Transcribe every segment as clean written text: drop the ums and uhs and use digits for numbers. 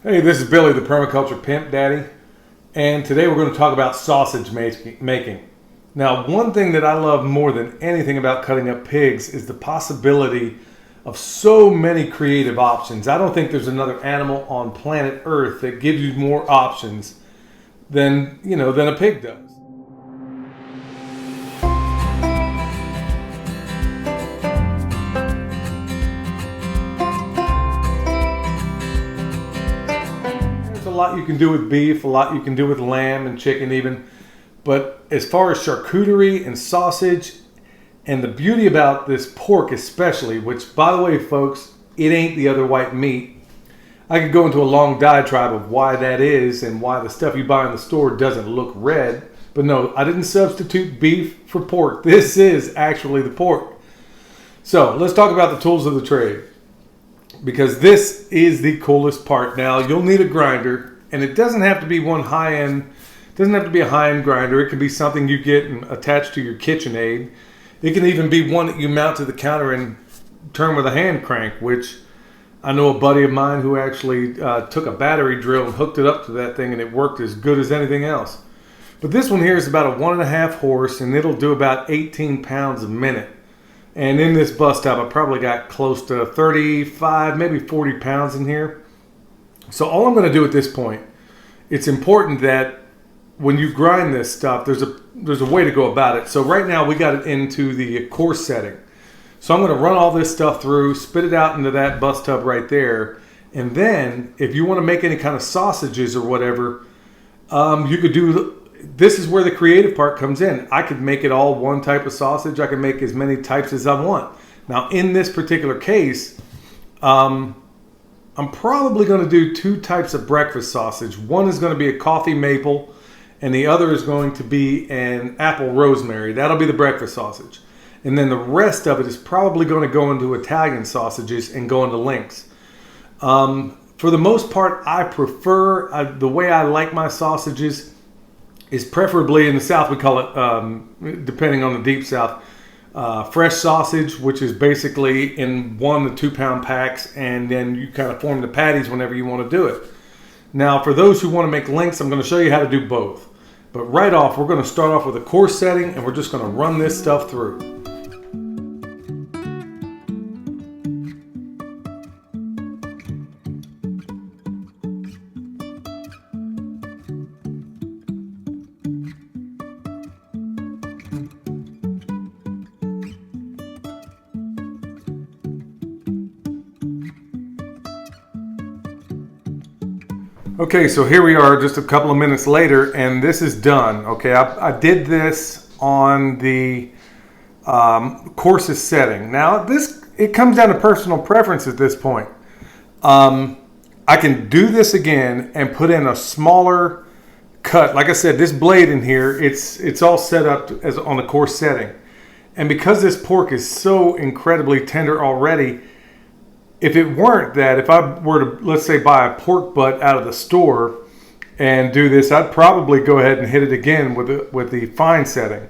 Hey, this is Billy, the Permaculture Pimp Daddy, and today we're going to talk about sausage making. Now, one thing that I love more than anything about cutting up pigs is the possibility of so many creative options. I don't think there's another animal on planet Earth that gives you more options than a pig does. There's a lot you can do with beef, a lot you can do with lamb and chicken even. But as far as charcuterie and sausage, and the beauty about this pork especially, which by the way folks, it ain't the other white meat. I could go into a long diatribe of why that is and why the stuff you buy in the store doesn't look red. But no, I didn't substitute beef for pork. This is actually the pork. So let's talk about the tools of the trade, because this is the coolest part. Now, you'll need a grinder, and it doesn't have to be one high-end. Doesn't have to be a high-end grinder. It can be something you get and attach to your KitchenAid. It can even be one that you mount to the counter and turn with a hand crank, which I know a buddy of mine who actually took a battery drill and hooked it up to that thing, and it worked as good as anything else. But this one here is about a 1.5 horse, and it'll do about 18 pounds a minute. And in this bus top, I probably got close to 35, maybe 40 pounds in here. So all I'm going to do at this point, it's important that when you grind this stuff, there's a way to go about it. So right now we got it into the coarse setting. So I'm going to run all this stuff through, spit it out into that bus tub right there. And then if you want to make any kind of sausages or whatever, you could do, this is where the creative part comes in. I could make it all one type of sausage. I can make as many types as I want. Now in this particular case, I'm probably going to do 2 types of breakfast sausage. One is going to be a coffee maple, and the other is going to be an apple rosemary. That'll be the breakfast sausage. And then the rest of it is probably going to go into Italian sausages and go into links. For the most part, I prefer, the way I like my sausages is preferably, in the South we call it, depending on the deep South, fresh sausage, which is basically in 1 to 2 pound packs, and then you kind of form the patties whenever you want to do it. Now, for those who want to make links, I'm going to show you how to do both. But right off, we're going to start off with a coarse setting, and we're just going to run this stuff through. Okay, so here we are just a couple of minutes later, and this is done. Okay, I did this on the coarsest setting. Now, it comes down to personal preference at this point. I can do this again and put in a smaller cut. Like I said, this blade in here, it's all set up as on the coarse setting. And because this pork is so incredibly tender already, if it weren't that, if I were to, let's say, buy a pork butt out of the store and do this, I'd probably go ahead and hit it again with the fine setting.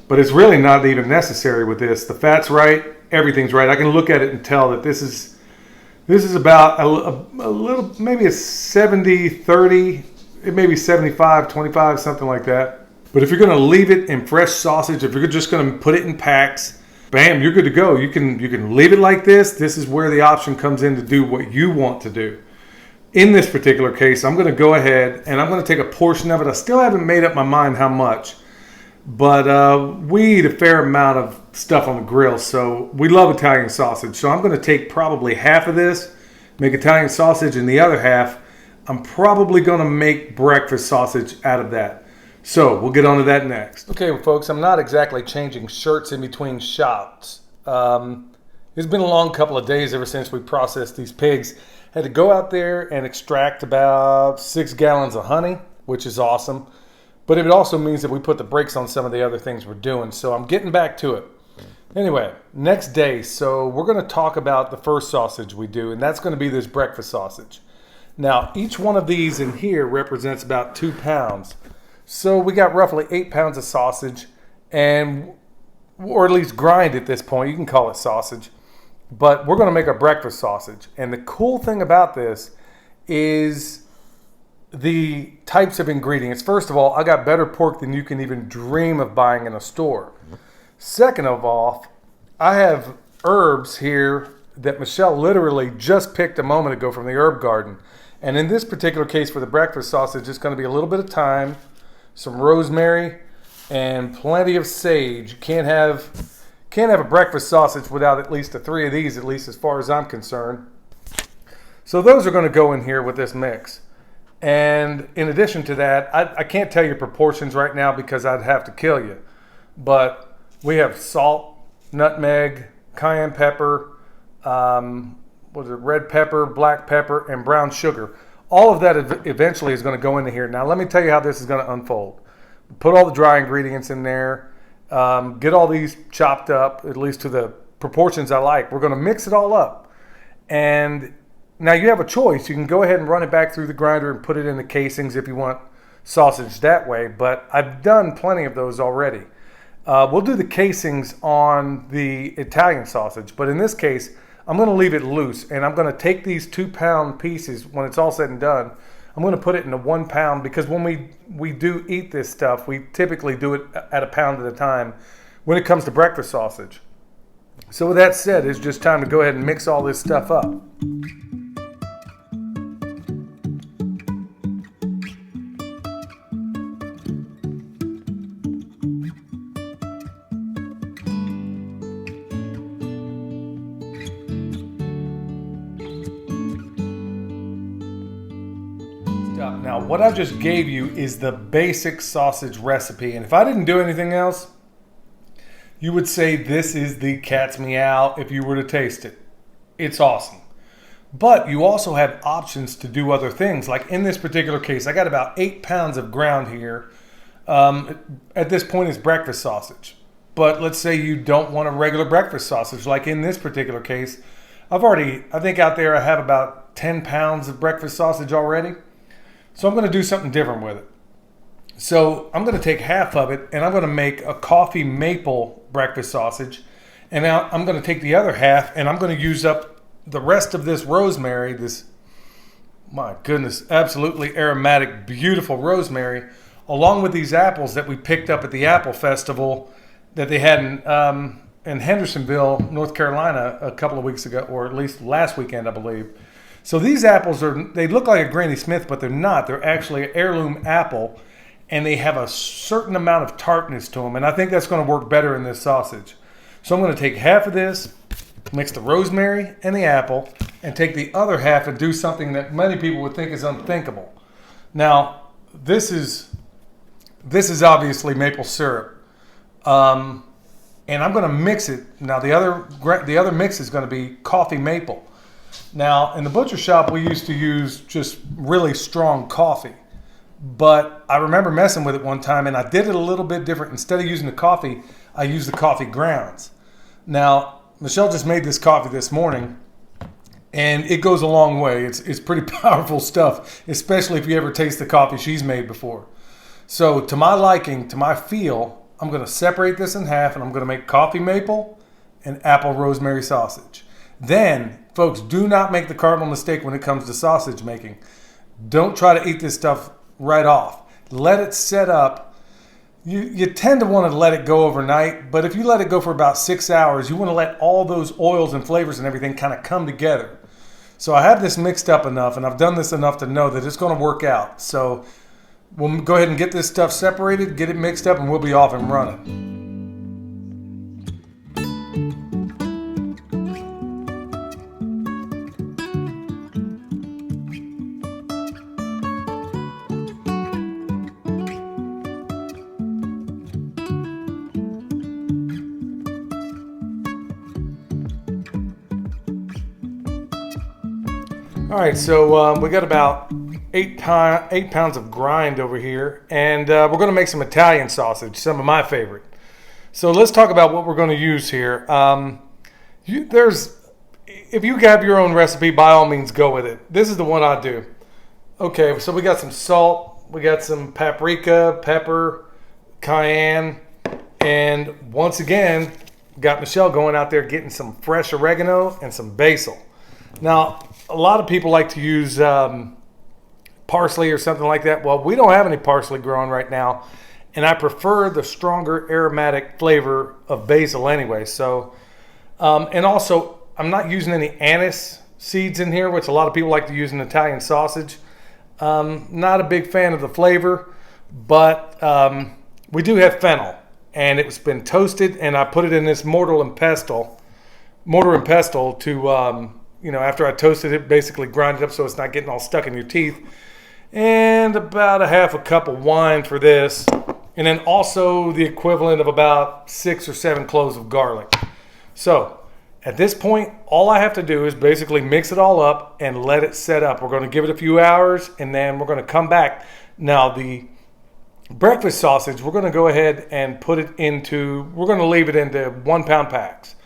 But it's really not even necessary with this. The fat's right, everything's right. I can look at it and tell that this is about a little, maybe a 70-30, it may be 75-25, something like that. But if you're going to leave it in fresh sausage, if you're just going to put it in packs, bam, you're good to go. You can leave it like this. This is where the option comes in to do what you want to do. In this particular case, I'm going to go ahead and I'm going to take a portion of it. I still haven't made up my mind how much, but we eat a fair amount of stuff on the grill, so we love Italian sausage. So I'm going to take probably half of this, make Italian sausage, and the other half, I'm probably going to make breakfast sausage out of that. So we'll get on to that next. Okay, well, folks, I'm not exactly changing shirts in between shots. It's been a long couple of days ever since we processed these pigs. Had to go out there and extract about 6 gallons of honey, which is awesome. But it also means that we put the brakes on some of the other things we're doing. So I'm getting back to it. Anyway, next day, so we're going to talk about the first sausage we do, and that's going to be this breakfast sausage. Now, each one of these in here represents about 2 pounds. So we got roughly 8 pounds of sausage, and or at least grind at this point. You can call it sausage. But we're going to make a breakfast sausage. And the cool thing about this is the types of ingredients. First of all, I got better pork than you can even dream of buying in a store. Second of all, I have herbs here that Michelle literally just picked a moment ago from the herb garden. And in this particular case for the breakfast sausage, it's going to be a little bit of thyme, some rosemary, and plenty of sage. You can't have a breakfast sausage without at least 3 of these, at least as far as I'm concerned. So those are going to go in here with this mix. And in addition to that, I can't tell you proportions right now because I'd have to kill you. But we have salt, nutmeg, cayenne pepper, red pepper, black pepper, and brown sugar. All of that eventually is going to go into here. Now let me tell you how this is going to unfold. Put all the dry ingredients in there. Get all these chopped up, at least to the proportions I like. We're going to mix it all up. And now you have a choice. You can go ahead and run it back through the grinder and put it in the casings if you want sausage that way. But I've done plenty of those already. We'll do the casings on the Italian sausage. But in this case, I'm going to leave it loose. And I'm going to take these 2-pound pieces when it's all said and done. I'm going to put it in a 1 pound because when we do eat this stuff, we typically do it at a pound at a time when it comes to breakfast sausage. So with that said, it's just time to go ahead and mix all this stuff up. Now, what I just gave you is the basic sausage recipe. And if I didn't do anything else, you would say this is the cat's meow if you were to taste it. It's awesome. But you also have options to do other things. Like in this particular case, I got about 8 pounds of ground here. At this point, it's breakfast sausage. But let's say you don't want a regular breakfast sausage. Like in this particular case, I think out there I have about 10 pounds of breakfast sausage already. So I'm going to do something different with it. So I'm going to take half of it and I'm going to make a coffee maple breakfast sausage. And now I'm going to take the other half and I'm going to use up the rest of this rosemary, this, my goodness, absolutely aromatic, beautiful rosemary, along with these apples that we picked up at the Apple Festival that they had in Hendersonville, North Carolina a couple of weeks ago, or at least last weekend, I believe. So these apples they look like a Granny Smith, but they're not. They're actually an heirloom apple, and they have a certain amount of tartness to them, and I think that's going to work better in this sausage. So I'm going to take half of this, mix the rosemary and the apple, and take the other half and do something that many people would think is unthinkable. Now, this is obviously maple syrup, and I'm going to mix it. Now, the other mix is going to be coffee maple. Now, in the butcher shop, we used to use just really strong coffee. But I remember messing with it one time, and I did it a little bit different. Instead of using the coffee, I used the coffee grounds. Now, Michelle just made this coffee this morning, and it goes a long way. It's pretty powerful stuff, especially if you ever taste the coffee she's made before. So to my liking, to my feel, I'm going to separate this in half, and I'm going to make coffee maple and apple rosemary sausage. Then, folks, do not make the cardinal mistake when it comes to sausage making. Don't try to eat this stuff right off. Let it set up. You tend to want to let it go overnight, but if you let it go for about 6 hours, you want to let all those oils and flavors and everything kind of come together. So I have this mixed up enough, and I've done this enough to know that it's going to work out. So we'll go ahead and get this stuff separated, get it mixed up, and we'll be off and running. All right, so we got about 8 pounds of grind over here, and we're going to make some Italian sausage, some of my favorite. So let's talk about what we're going to use here. If you have your own recipe, by all means, go with it. This is the one I do. Okay, so we got some salt, we got some paprika, pepper, cayenne, and once again, got Michelle going out there getting some fresh oregano and some basil. Now, a lot of people like to use parsley or something like that. Well, we don't have any parsley growing right now, and I prefer the stronger aromatic flavor of basil anyway. So, and also I'm not using any anise seeds in here, which a lot of people like to use in Italian sausage. Not a big fan of the flavor, but we do have fennel, and it's been toasted, and I put it in this mortar and pestle to, after I toasted it, basically grind it up so it's not getting all stuck in your teeth. And about a half a cup of wine for this. And then also the equivalent of about 6 or 7 cloves of garlic. So at this point, all I have to do is basically mix it all up and let it set up. We're going to give it a few hours, and then we're going to come back. Now the breakfast sausage, we're going to go ahead and we're going to leave it into 1 pound packs.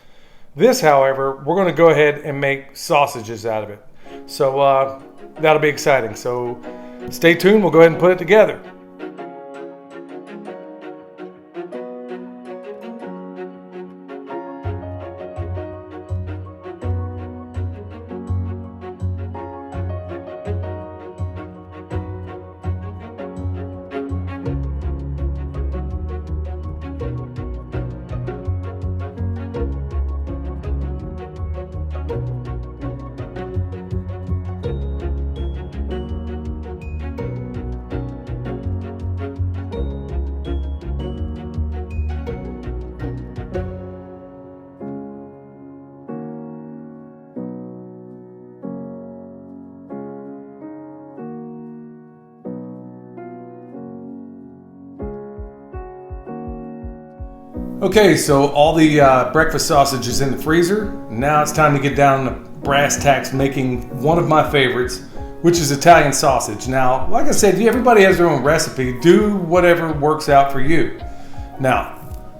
This, however, we're going to go ahead and make sausages out of it. So that'll be exciting. So stay tuned. We'll go ahead and put it together. Okay, so all the breakfast sausage is in the freezer. Now it's time to get down to brass tacks making one of my favorites, which is Italian sausage. Now, like I said, everybody has their own recipe. Do whatever works out for you. Now,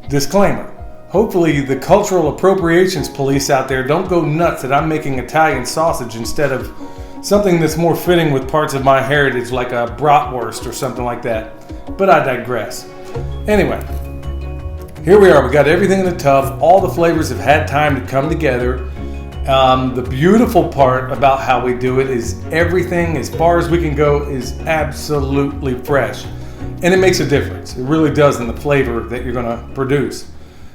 disclaimer. Hopefully the cultural appropriations police out there don't go nuts that I'm making Italian sausage instead of something that's more fitting with parts of my heritage like a bratwurst or something like that. But I digress. Anyway. Here we are, we got everything in the tub. All the flavors have had time to come together. The beautiful part about how we do it is everything, as far as we can go, is absolutely fresh. And it makes a difference. It really does in the flavor that you're gonna produce.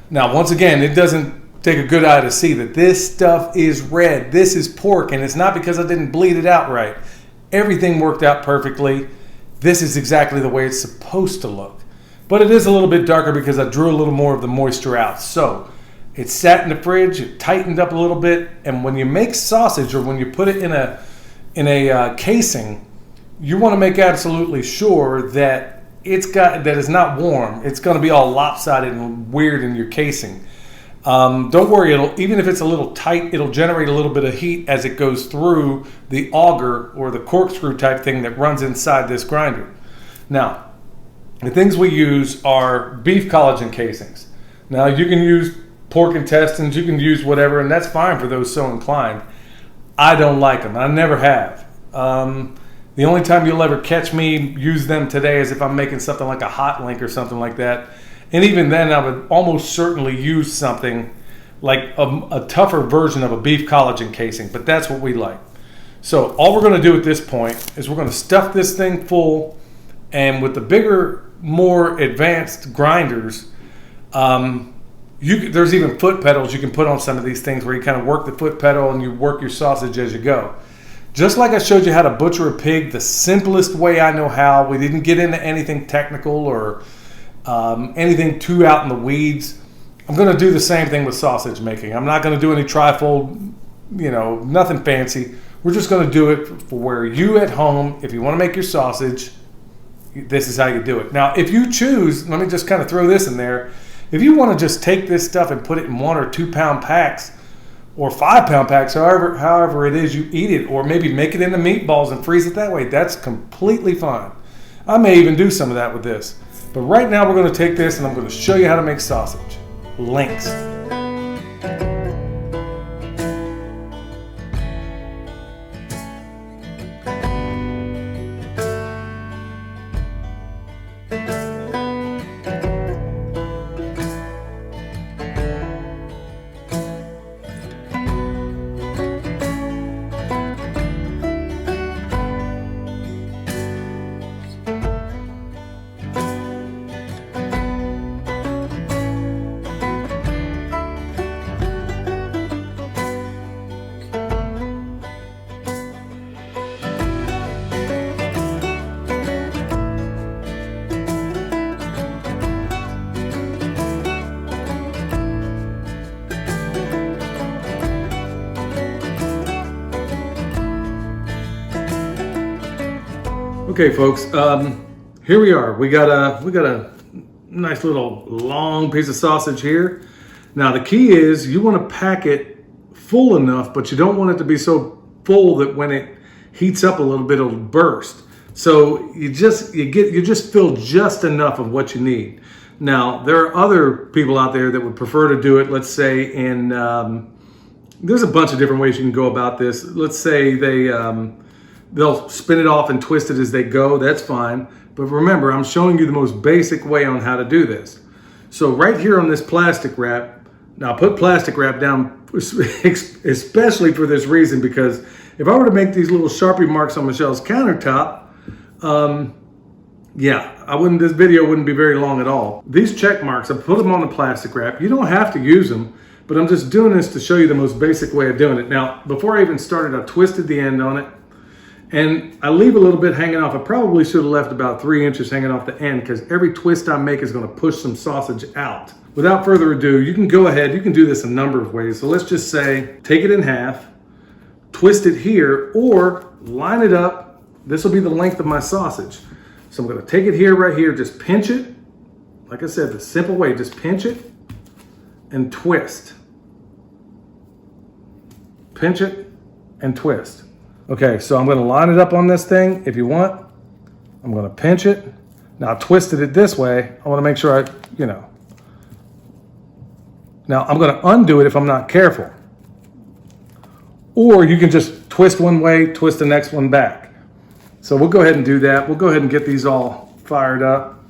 Now, once again, it doesn't take a good eye to see that this stuff is red. This is pork, and it's not because I didn't bleed it out right. Everything worked out perfectly. This is exactly the way it's supposed to look. But it is a little bit darker because I drew a little more of the moisture out. So it sat in the fridge, it tightened up a little bit, and when you make sausage or when you put it in a casing, you want to make absolutely sure that that it's not warm. It's going to be all lopsided and weird in your casing. Don't worry, even if it's a little tight, it'll generate a little bit of heat as it goes through the auger or the corkscrew type thing that runs inside this grinder. Now, the things we use are beef collagen casings. Now, you can use pork intestines, you can use whatever, and that's fine for those so inclined. I don't like them. I never have. The only time you'll ever catch me use them today is if I'm making something like a hot link or something like that. And even then, I would almost certainly use something like a tougher version of a beef collagen casing, but that's what we like. So all we're going to do at this point is we're going to stuff this thing full, and with the bigger, more advanced grinders, there's even foot pedals you can put on some of these things where you kind of work the foot pedal and you work your sausage as you go. Just like I showed you how to butcher a pig, the simplest way I know how. We didn't get into anything technical or anything too out in the weeds. I'm going to do the same thing with sausage making. I'm not going to do any trifold, nothing fancy. We're just going to do it for where you at home, if you want to make your sausage, this is how you do it. Now, if you choose, let me just kind of throw this in there. If you want to just take this stuff and put it in 1 or 2 pound packs or 5 pound packs, however it is you eat it, or maybe make it into meatballs and freeze it that way, that's completely fine. I may even do some of that with this. But right now we're going to take this and I'm going to show you how to make sausage. Links. Okay, folks, here we are. We got a nice little long piece of sausage here. Now the key is you want to pack it full enough, but you don't want it to be so full that when it heats up a little bit, it'll burst. So you just fill just enough of what you need. Now there are other people out there that would prefer to do it. Let's say in there's a bunch of different ways you can go about this. Let's say they'll spin it off and twist it as they go. That's fine. But remember, I'm showing you the most basic way on how to do this. So right here on this plastic wrap, now put plastic wrap down, especially for this reason, because if I were to make these little Sharpie marks on Michelle's countertop, this video wouldn't be very long at all. These check marks, I put them on the plastic wrap. You don't have to use them, but I'm just doing this to show you the most basic way of doing it. Now, before I even started, I twisted the end on it, and I leave a little bit hanging off. I probably should have left about 3 inches hanging off the end, because every twist I make is going to push some sausage out. Without further ado, you can go ahead. You can do this a number of ways. So let's just say, take it in half, twist it here, or line it up. This will be the length of my sausage. So I'm going to take it here, right here, just pinch it. Like I said, the simple way, just pinch it and twist. Pinch it and twist. Okay, so I'm going to line it up on this thing. If you want, I'm going to pinch it. Now I twisted it this way. I want to make sure Now I'm going to undo it if I'm not careful. Or you can just twist one way, twist the next one back. So we'll go ahead and do that. We'll go ahead and get these all fired up.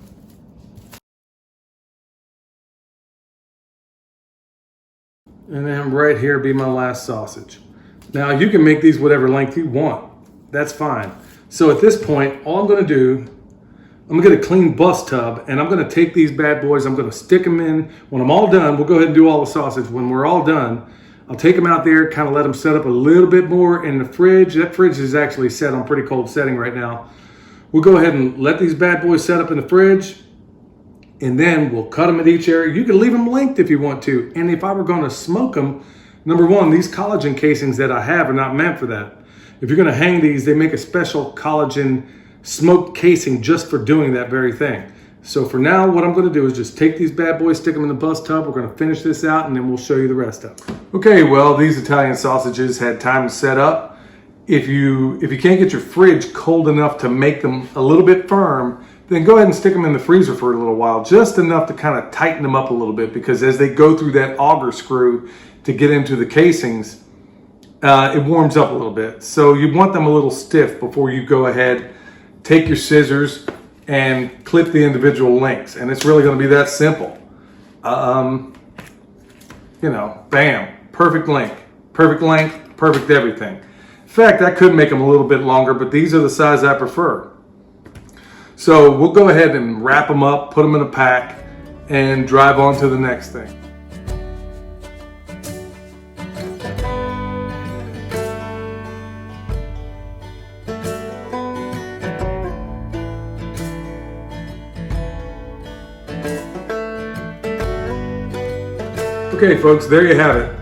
And then right here be my last sausage. Now you can make these whatever length you want. That's fine. So at this point, all I'm going to do, I'm going to get a clean bus tub, and I'm going to take these bad boys, I'm going to stick them in. When I'm all done, we'll go ahead and do all the sausage. When we're all done, I'll take them out there, kind of let them set up a little bit more in the fridge. That fridge is actually set on pretty cold setting right now. We'll go ahead and let these bad boys set up in the fridge, and then we'll cut them at each area. You can leave them length if you want to. And if I were going to smoke them, number one, these collagen casings that I have are not meant for that. If you're going to hang these, they make a special collagen smoked casing just for doing that very thing. So for now, what I'm going to do is just take these bad boys, stick them in the bus tub. We're going to finish this out, and then we'll show you the rest of it. Okay, well, these Italian sausages had time to set up. If you can't get your fridge cold enough to make them a little bit firm, then go ahead and stick them in the freezer for a little while, just enough to kind of tighten them up a little bit, because as they go through that auger screw to get into the casings, it warms up a little bit. So you want them a little stiff before you go ahead, take your scissors and clip the individual links. And it's really going to be that simple. Bam, perfect length, perfect everything. In fact, I could make them a little bit longer, but these are the size I prefer. So we'll go ahead and wrap them up, put them in a pack, and drive on to the next thing. Okay, folks, there you have it.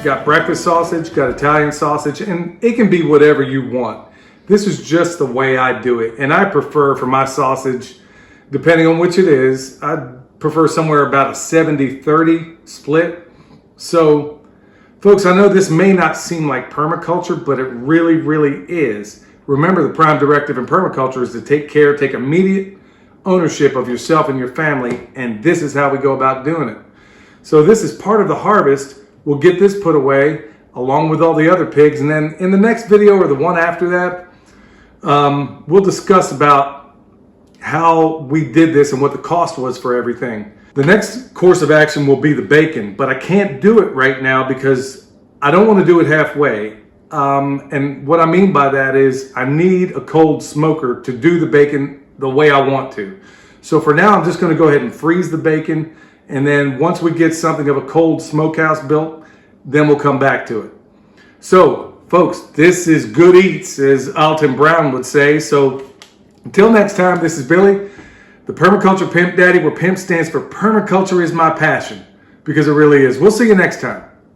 Got breakfast sausage, got Italian sausage, and it can be whatever you want. This is just the way I do it. And I prefer for my sausage, depending on which it is, I prefer somewhere about a 70-30 split. So, folks, I know this may not seem like permaculture, but it really, really is. Remember, the prime directive in permaculture is to take immediate ownership of yourself and your family, and this is how we go about doing it. So this is part of the harvest. We'll get this put away along with all the other pigs. And then in the next video or the one after that, we'll discuss about how we did this and what the cost was for everything. The next course of action will be the bacon, but I can't do it right now because I don't want to do it halfway. And what I mean by that is I need a cold smoker to do the bacon the way I want to. So for now, I'm just going to go ahead and freeze the bacon. And then once we get something of a cold smokehouse built, then we'll come back to it. So, folks, this is good eats, as Alton Brown would say. So, until next time, this is Billy, the Permaculture Pimp Daddy, where PIMP stands for Permaculture is my passion, because it really is. We'll see you next time.